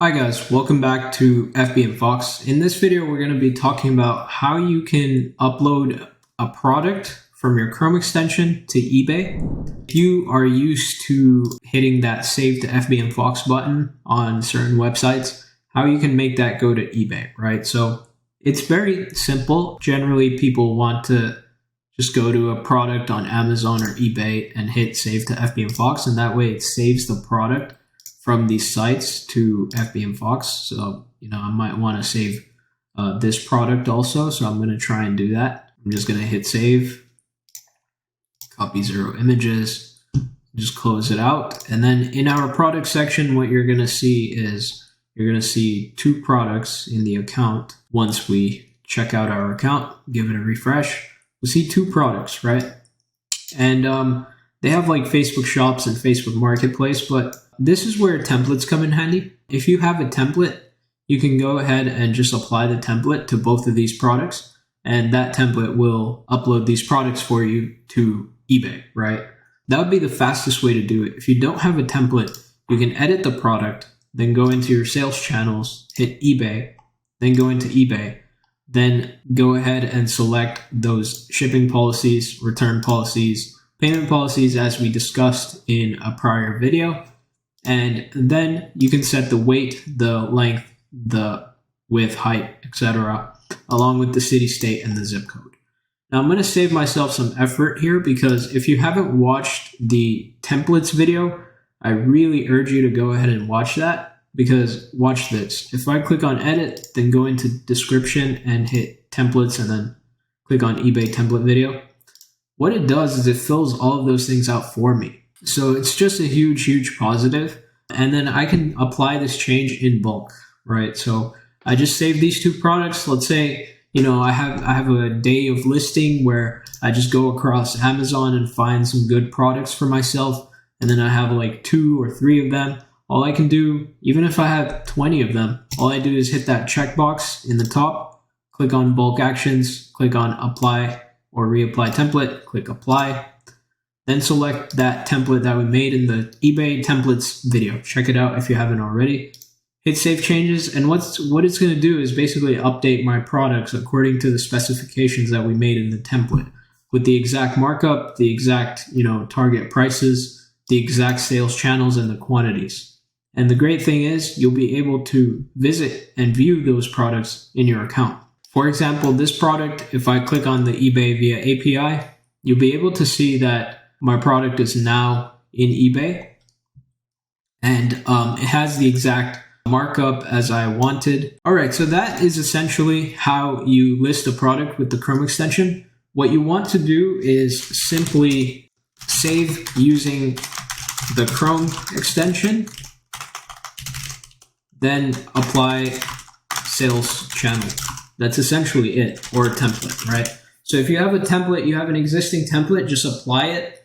Hi guys, welcome back to Fbmfox. In this video, we're going to be talking about how you can upload a product from your Chrome extension to eBay. If you are used to hitting that Save to Fbmfox button on certain websites, how you can make that go to eBay, right? So it's very simple. Generally, people want to just go to a product on Amazon or eBay and hit Save to Fbmfox, and that way it saves the product from these sites to Fbmfox. So, I might want to save this product also. So I'm going to try and do that. I'm just going to hit save, copy 0 images, just close it out. And then in our product section, what you're going to see is you're going to see 2 products in the account. Once we check out our account, give it a refresh, we'll see 2 products, right? And they have like Facebook Shops and Facebook Marketplace, but this is where templates come in handy. If you have a template, you can go ahead and just apply the template to both of these products, and that template will upload these products for you to eBay, right? That would be the fastest way to do it. If you don't have a template, you can edit the product, then go into your sales channels, hit eBay, then go into eBay, then go ahead and select those shipping policies, return policies, payment policies as we discussed in a prior video. And then you can set the weight, the length, the width, height, etc., along with the city, state, and the zip code. Now I'm going to save myself some effort here because if you haven't watched the templates video, I really urge you to go ahead and watch that, because watch this. If I click on edit, then go into description and hit templates and then click on eBay template video, what it does is it fills all of those things out for me. So it's just a huge positive. And then I can apply this change in bulk, right? So I just saved these 2 products. Let's say, I have a day of listing where I just go across Amazon and find some good products for myself. And then I have like 2 or 3 of them. All I can do, even if I have 20 of them, all I do is hit that checkbox in the top, click on bulk actions, click on apply or reapply template, click apply. Then select that template that we made in the eBay templates video. Check it out if you haven't already. Hit save changes, and what it's going to do is basically update my products according to the specifications that we made in the template, with the exact markup, the exact target prices, the exact sales channels, and the quantities. And the great thing is you'll be able to visit and view those products in your account. For example, this product, if I click on the eBay via API, you'll be able to see that my product is now in eBay, and it has the exact markup as I wanted. All right, so that is essentially how you list a product with the Chrome extension. What you want to do is simply save using the Chrome extension, then apply sales channel. That's essentially it, or a template, right? So if you have a template, you have an existing template, just apply it.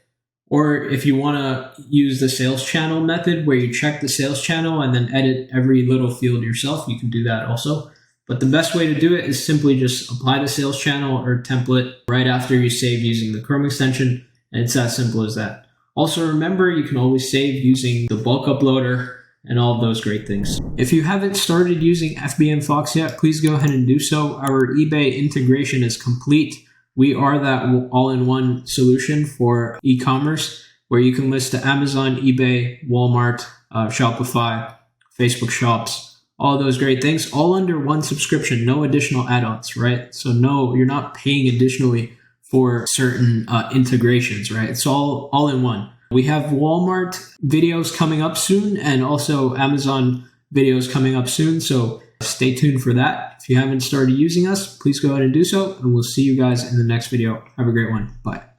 Or if you want to use the sales channel method where you check the sales channel and then edit every little field yourself, you can do that also. But the best way to do it is simply just apply the sales channel or template right after you save using the Chrome extension. And it's as simple as that. Also remember, you can always save using the bulk uploader and all of those great things. If you haven't started using Fbmfox yet, please go ahead and do so. Our eBay integration is complete. We are that all-in-one solution for e-commerce where you can list to Amazon, eBay, Walmart, Shopify, Facebook Shops, all those great things, all under one subscription, no additional add-ons, right? So no, you're not paying additionally for certain integrations, right? It's all in one. We have Walmart videos coming up soon and also Amazon videos coming up soon. So stay tuned for that. If you haven't started using us, please go ahead and do so, and we'll see you guys in the next video. Have a great one. Bye.